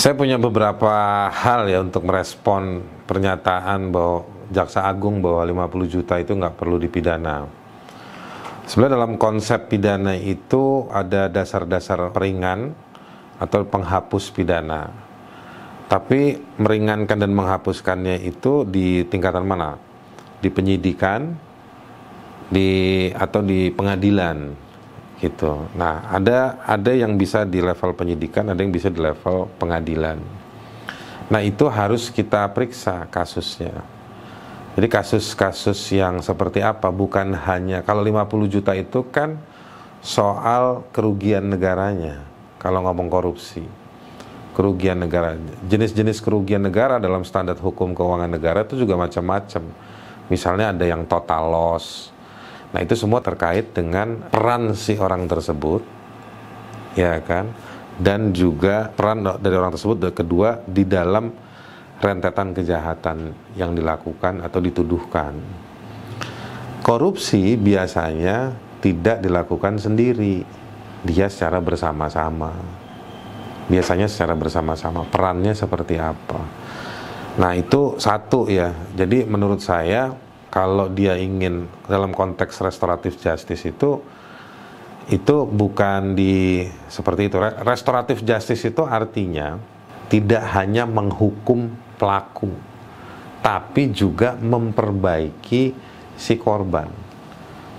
Saya punya beberapa hal ya untuk merespon pernyataan bahwa Jaksa Agung bahwa 50 juta itu nggak perlu dipidana. Sebenarnya dalam konsep pidana itu ada dasar-dasar peringan atau penghapus pidana. Tapi meringankan dan menghapuskannya itu di tingkatan mana? Di penyidikan, atau di pengadilan. Gitu. Nah, ada yang bisa di level penyidikan, ada yang bisa di level pengadilan. Nah, itu harus kita periksa kasusnya. Jadi kasus-kasus yang seperti apa, bukan hanya kalau 50 juta itu kan soal kerugian negaranya. Kalau ngomong korupsi, kerugian negara, jenis-jenis kerugian negara dalam standar hukum keuangan negara itu juga macam-macam. Misalnya ada yang total loss. Nah, itu semua terkait dengan peran si orang tersebut, ya kan? Dan juga peran dari orang tersebut, kedua, di dalam rentetan kejahatan yang dilakukan atau dituduhkan. Korupsi biasanya tidak dilakukan sendiri, dia secara bersama-sama. Biasanya secara bersama-sama, perannya seperti apa. Nah, itu satu ya. Jadi menurut saya, kalau dia ingin dalam konteks restoratif justice itu bukan seperti itu. Restoratif justice itu artinya tidak hanya menghukum pelaku, tapi juga memperbaiki si korban,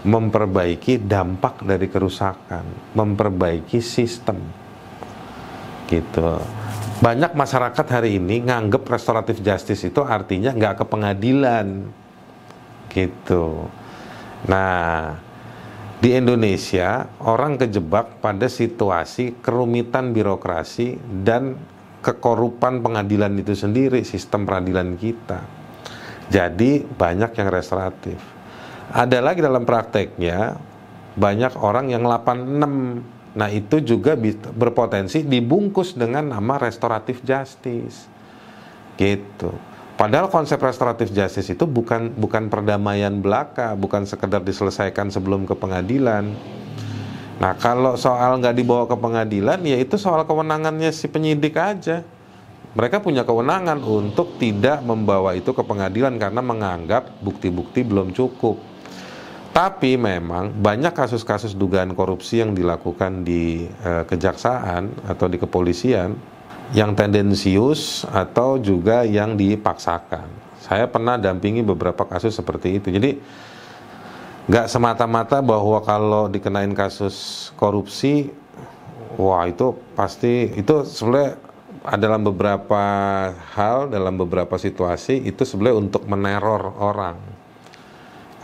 memperbaiki dampak dari kerusakan, memperbaiki sistem. Gitu. Banyak masyarakat hari ini nganggep restoratif justice itu artinya nggak ke pengadilan. Gitu. Nah, di Indonesia orang kejebak pada situasi kerumitan birokrasi dan kekorupan pengadilan itu sendiri, sistem peradilan kita. Jadi banyak yang restoratif. Ada lagi dalam prakteknya banyak orang yang 86. Nah, itu juga berpotensi dibungkus dengan nama restoratif justice. Gitu. Padahal konsep restoratif justice itu bukan perdamaian belaka, bukan sekedar diselesaikan sebelum ke pengadilan. Nah, kalau soal nggak dibawa ke pengadilan, ya itu soal kewenangannya si penyidik aja. Mereka punya kewenangan untuk tidak membawa itu ke pengadilan karena menganggap bukti-bukti belum cukup. Tapi memang banyak kasus-kasus dugaan korupsi yang dilakukan di kejaksaan atau di kepolisian yang tendensius atau juga yang dipaksakan. Saya pernah dampingi beberapa kasus seperti itu. Jadi nggak semata-mata bahwa kalau dikenain kasus korupsi, wah itu pasti, itu sebenarnya dalam beberapa hal, dalam beberapa situasi itu sebenarnya untuk meneror orang.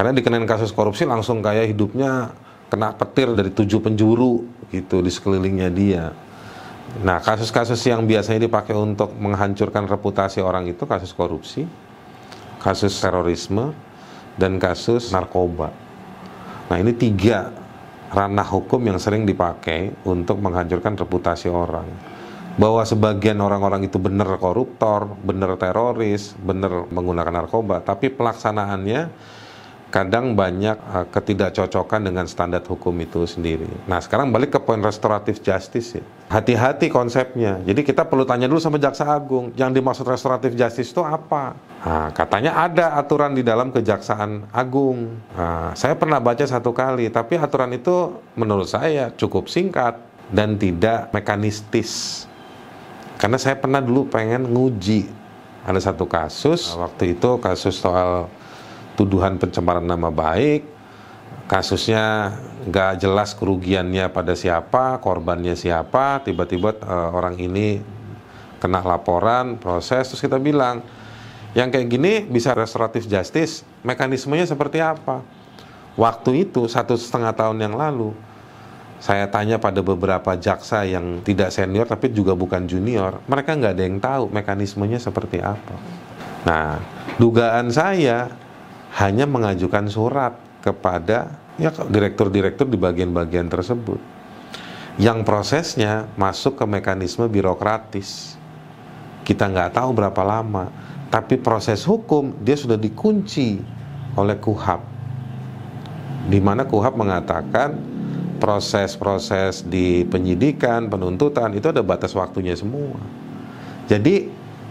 Karena dikenain kasus korupsi langsung kayak hidupnya kena petir dari 7 penjuru gitu di sekelilingnya dia. Nah, kasus-kasus yang biasanya dipakai untuk menghancurkan reputasi orang itu kasus korupsi, kasus terorisme, dan kasus narkoba. Nah, ini 3 ranah hukum yang sering dipakai untuk menghancurkan reputasi orang. Bahwa sebagian orang-orang itu benar koruptor, benar teroris, benar menggunakan narkoba, tapi pelaksanaannya kadang banyak ketidakcocokan dengan standar hukum itu sendiri. Nah, sekarang balik ke poin restoratif justice ya. Hati-hati konsepnya. Jadi kita perlu tanya dulu sama Jaksa Agung, yang dimaksud restoratif justice itu apa? Nah, katanya ada aturan di dalam Kejaksaan Agung. Nah, saya pernah baca 1 kali, tapi aturan itu menurut saya cukup singkat dan tidak mekanistis. Karena saya pernah dulu pengen nguji. Ada 1 kasus, waktu itu kasus soal tuduhan pencemaran nama baik, kasusnya nggak jelas kerugiannya pada siapa, korbannya siapa, tiba-tiba orang ini kena laporan, proses, terus kita bilang, yang kayak gini bisa restoratif justice, mekanismenya seperti apa? Waktu itu 1,5 tahun yang lalu, saya tanya pada beberapa jaksa yang tidak senior tapi juga bukan junior, mereka nggak ada yang tahu mekanismenya seperti apa. Nah, dugaan saya hanya mengajukan surat kepada direktur-direktur di bagian-bagian tersebut yang prosesnya masuk ke mekanisme birokratis. Kita nggak tahu berapa lama, tapi proses hukum dia sudah dikunci oleh KUHAP, di mana KUHAP mengatakan proses-proses di penyidikan, penuntutan itu ada batas waktunya semua. Jadi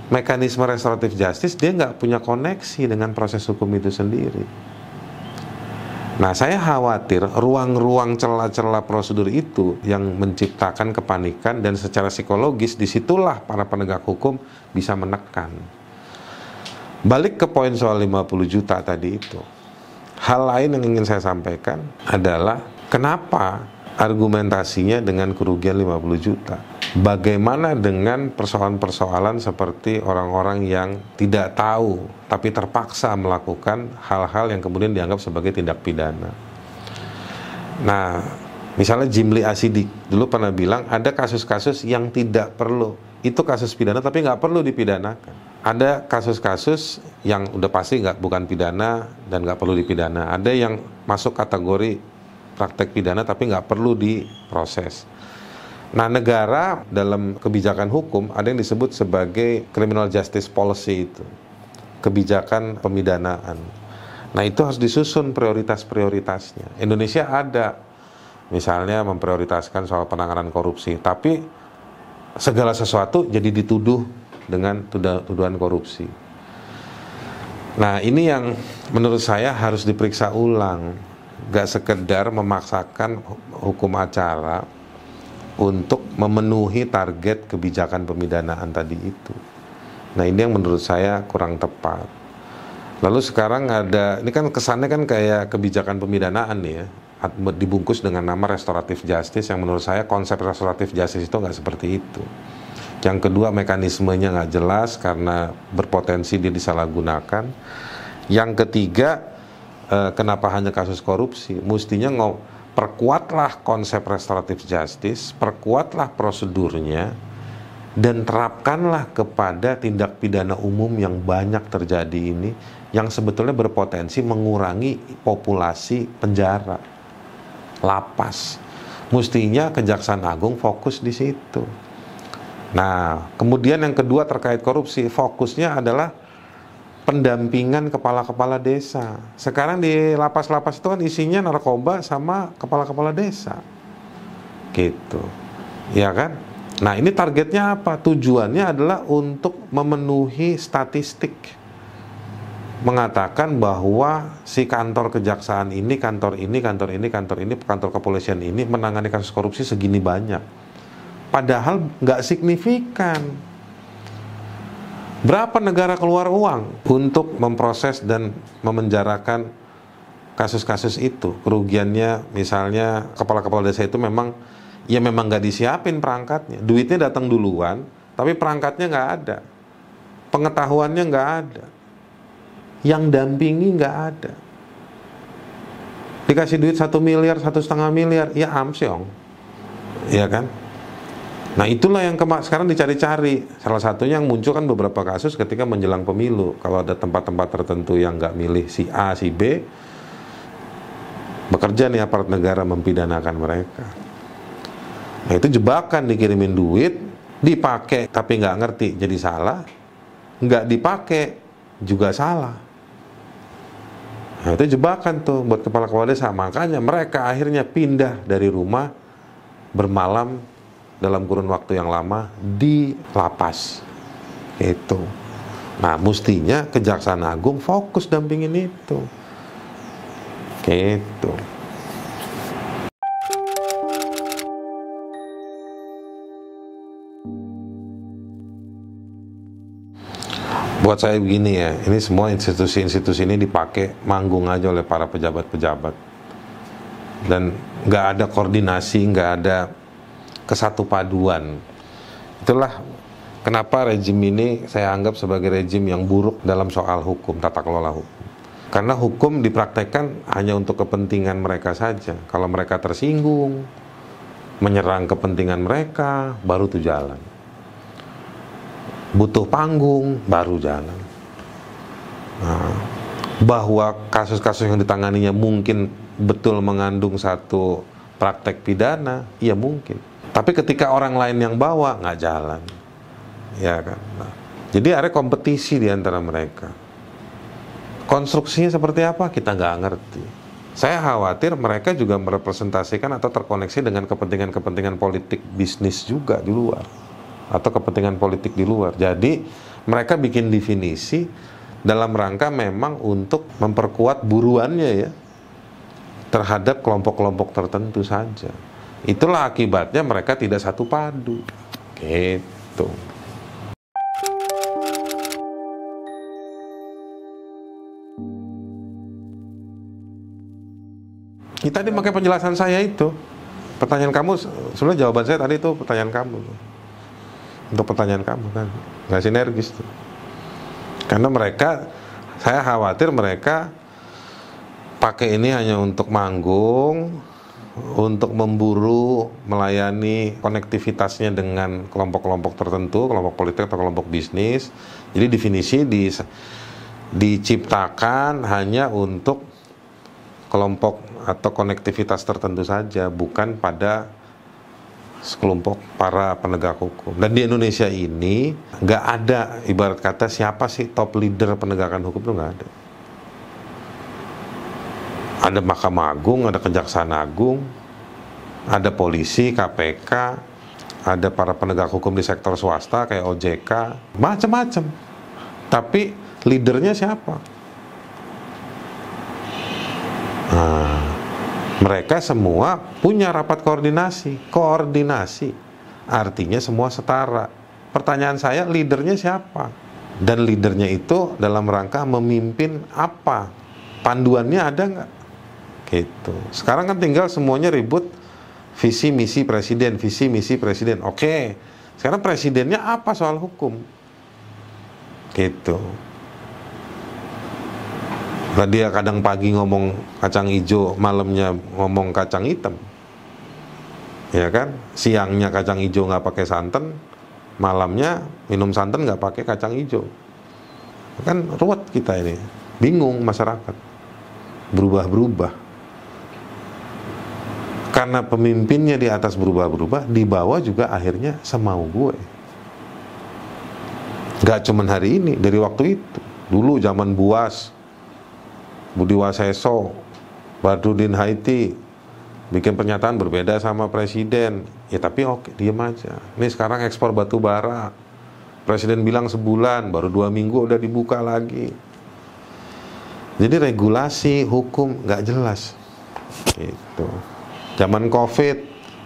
mekanisme restoratif justice dia nggak punya koneksi dengan proses hukum itu sendiri. Nah, saya khawatir ruang-ruang celah-celah prosedur itu yang menciptakan kepanikan, dan secara psikologis disitulah para penegak hukum bisa menekan. Balik ke poin soal 50 juta tadi itu. Hal lain yang ingin saya sampaikan adalah kenapa argumentasinya dengan kerugian 50 juta. Bagaimana dengan persoalan-persoalan seperti orang-orang yang tidak tahu tapi terpaksa melakukan hal-hal yang kemudian dianggap sebagai tindak pidana. Nah, misalnya Jimli Asidik dulu pernah bilang ada kasus-kasus yang tidak perlu, itu kasus pidana tapi nggak perlu dipidanakan. Ada kasus-kasus yang udah pasti bukan pidana dan nggak perlu dipidana. Ada yang masuk kategori praktek pidana tapi nggak perlu diproses. Nah, negara dalam kebijakan hukum ada yang disebut sebagai criminal justice policy, itu kebijakan pemidanaan. Nah, itu harus disusun prioritas-prioritasnya. Indonesia ada misalnya memprioritaskan soal penanganan korupsi, tapi segala sesuatu jadi dituduh dengan tuduhan korupsi. Nah, ini yang menurut saya harus diperiksa ulang. Gak sekedar memaksakan hukum acara untuk memenuhi target kebijakan pemidanaan tadi itu. Nah, ini yang menurut saya kurang tepat. Lalu sekarang ini kan kesannya kan kayak kebijakan pemidanaan nih ya, dibungkus dengan nama restoratif justice, yang menurut saya konsep restoratif justice itu nggak seperti itu. Yang kedua, mekanismenya nggak jelas karena berpotensi dia disalahgunakan. Yang ketiga, kenapa hanya kasus korupsi? Mestinya perkuatlah konsep restoratif justice, perkuatlah prosedurnya, dan terapkanlah kepada tindak pidana umum yang banyak terjadi ini, yang sebetulnya berpotensi mengurangi populasi penjara, lapas. Mestinya Kejaksaan Agung fokus di situ. Nah, kemudian yang kedua terkait korupsi, fokusnya adalah pendampingan kepala-kepala desa. Sekarang di lapas-lapas itu kan isinya narkoba sama kepala-kepala desa. Gitu. Ya kan? Nah, ini targetnya apa? Tujuannya adalah untuk memenuhi statistik. Mengatakan bahwa si kantor kejaksaan ini, kantor ini, kantor ini, kantor ini, kantor kepolisian ini menangani kasus korupsi segini banyak. Padahal nggak signifikan. Berapa negara keluar uang untuk memproses dan memenjarakan kasus-kasus itu? Kerugiannya misalnya kepala-kepala desa itu memang nggak disiapin perangkatnya. Duitnya datang duluan, tapi perangkatnya nggak ada. Pengetahuannya nggak ada. Yang dampingi nggak ada. Dikasih duit 1 miliar, 1,5 miliar, ya amsyong. Iya kan? Nah, itulah yang sekarang dicari-cari. Salah satunya yang muncul kan beberapa kasus ketika menjelang pemilu. Kalau ada tempat-tempat tertentu yang nggak milih si A, si B, bekerja nih aparat negara mempidanakan mereka. Nah, itu jebakan, dikirimin duit, dipakai tapi nggak ngerti jadi salah, nggak dipakai juga salah. Nah, itu jebakan tuh buat kepala-kepala desa. Makanya mereka akhirnya pindah dari rumah, bermalam dalam kurun waktu yang lama di lapas. Itu. Nah, mestinya Kejaksaan Agung fokus dampingin itu. Gitu. Buat saya begini ya, ini semua institusi-institusi ini dipakai manggung aja oleh para pejabat-pejabat. Dan nggak ada koordinasi, nggak ada kesatu paduan. Itulah kenapa rejim ini saya anggap sebagai rejim yang buruk dalam soal hukum, tata kelola hukum. Karena hukum dipraktekkan hanya untuk kepentingan mereka saja. Kalau mereka tersinggung, menyerang kepentingan mereka, baru tuh jalan. Butuh panggung, baru jalan. Nah, bahwa kasus-kasus yang ditanganinya mungkin betul mengandung satu praktek pidana, iya mungkin. Tapi ketika orang lain yang bawa, nggak jalan. Ya kan? Nah, jadi ada kompetisi di antara mereka. Konstruksinya seperti apa? Kita nggak ngerti. Saya khawatir mereka juga merepresentasikan atau terkoneksi dengan kepentingan-kepentingan politik bisnis juga di luar. atau kepentingan politik di luar. Jadi mereka bikin definisi dalam rangka memang untuk memperkuat buruannya ya terhadap kelompok-kelompok tertentu saja. Itulah akibatnya mereka tidak satu padu. Gitu. Kita tadi pakai penjelasan saya itu. Pertanyaan kamu, sebenarnya jawaban saya tadi itu pertanyaan kamu. Untuk pertanyaan kamu kan, nggak sinergis tuh. Karena mereka, saya khawatir mereka pakai ini hanya untuk manggung, untuk memburu, melayani konektivitasnya dengan kelompok-kelompok tertentu, kelompok politik atau kelompok bisnis. Jadi definisi diciptakan hanya untuk kelompok atau konektivitas tertentu saja, bukan pada sekelompok para penegak hukum. Dan di Indonesia ini nggak ada, ibarat kata siapa sih top leader penegakan hukum, itu nggak ada. Ada Mahkamah Agung, ada Kejaksaan Agung, ada polisi, KPK, ada para penegak hukum di sektor swasta kayak OJK, macam-macam. Tapi leadernya siapa? Nah, mereka semua punya rapat koordinasi. Koordinasi artinya semua setara. Pertanyaan saya, leadernya siapa? Dan leadernya itu dalam rangka memimpin apa? Panduannya ada nggak? Gitu. Sekarang kan tinggal semuanya ribut visi misi presiden, visi misi presiden. Oke, sekarang presidennya apa soal hukum? Gitu. Nah, dia kadang pagi ngomong kacang hijau, malamnya ngomong kacang hitam, ya kan? Siangnya kacang hijau nggak pakai santan, malamnya minum santan nggak pakai kacang hijau. Kan ruwet kita ini, bingung masyarakat, berubah-berubah. Karena pemimpinnya di atas berubah-berubah, di bawah juga akhirnya semau gue. Nggak cuman hari ini, dari waktu itu, dulu zaman Buas, Budi Waseso, Badrudin Haiti bikin pernyataan berbeda sama presiden. Ya tapi oke, diem aja. Ini sekarang ekspor batu bara, presiden bilang sebulan, baru 2 minggu udah dibuka lagi. Jadi regulasi hukum nggak jelas. Gitu. Zaman COVID,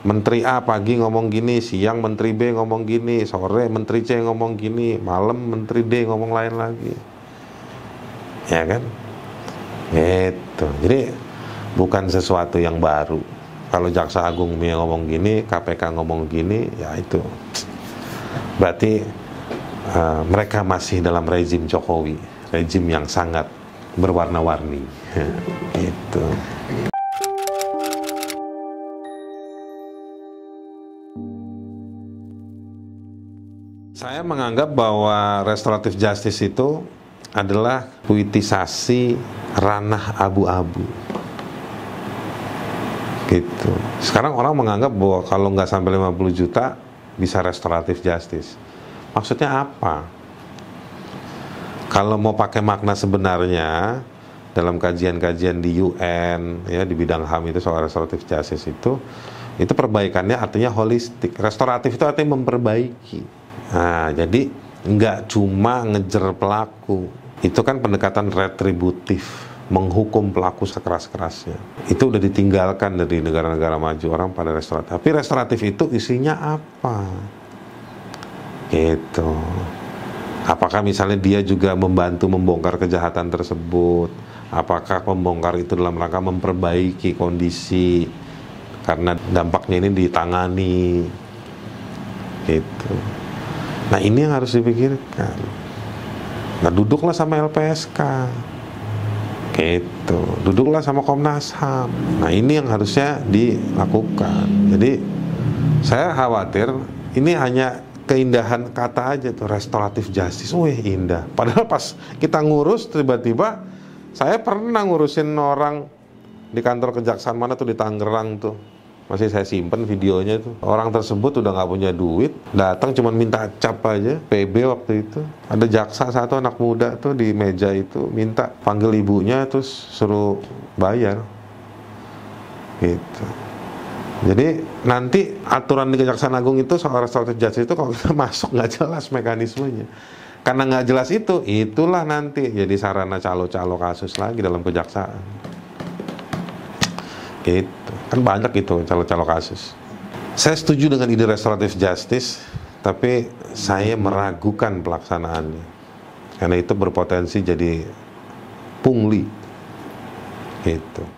Menteri A pagi ngomong gini, siang Menteri B ngomong gini, sore Menteri C ngomong gini, malam Menteri D ngomong lain lagi. Ya kan? Gitu. Jadi bukan sesuatu yang baru. Kalau Jaksa Agung ngomong gini, KPK ngomong gini, ya itu berarti mereka masih dalam rezim Jokowi, rezim yang sangat berwarna-warni. Gitu. Saya menganggap bahwa restoratif justice itu adalah politisasi ranah abu-abu. Gitu. Sekarang orang menganggap bahwa kalau nggak sampai 50 juta bisa restoratif justice. Maksudnya apa? Kalau mau pakai makna sebenarnya dalam kajian-kajian di UN ya di bidang HAM itu soal restoratif justice itu perbaikannya artinya holistik. Restoratif itu artinya memperbaiki. Nah, jadi nggak cuma ngejar pelaku. Itu kan pendekatan retributif, menghukum pelaku sekeras-kerasnya. Itu udah ditinggalkan dari negara-negara maju, orang pada restoratif. Tapi restoratif itu isinya apa? Gitu. Apakah misalnya dia juga membantu membongkar kejahatan tersebut? Apakah membongkar itu dalam rangka memperbaiki kondisi karena dampaknya ini ditangani? Gitu. Nah, ini yang harus dipikirkan. Nah, duduklah sama LPSK. Gitu. Duduklah sama Komnas HAM. Nah, ini yang harusnya dilakukan. Jadi saya khawatir ini hanya keindahan kata aja tuh, restoratif justice. Wih, indah. Padahal pas kita ngurus tiba-tiba saya pernah ngurusin orang di kantor kejaksaan mana tuh di Tangerang tuh. Masih saya simpen videonya tuh. Orang tersebut udah nggak punya duit, datang cuma minta cap aja, PB waktu itu. Ada jaksa satu anak muda tuh di meja itu minta panggil ibunya terus suruh bayar. Gitu. Jadi nanti aturan di Kejaksaan Agung itu soal restoratif justice itu kalau kita masuk nggak jelas mekanismenya. Karena nggak jelas itu, itulah nanti jadi sarana calo-calo kasus lagi dalam kejaksaan. Gitu. Kan banyak itu calo-calo kasus. Saya setuju dengan ide restoratif justice, tapi saya meragukan pelaksanaannya. Karena itu berpotensi jadi pungli. Gitu.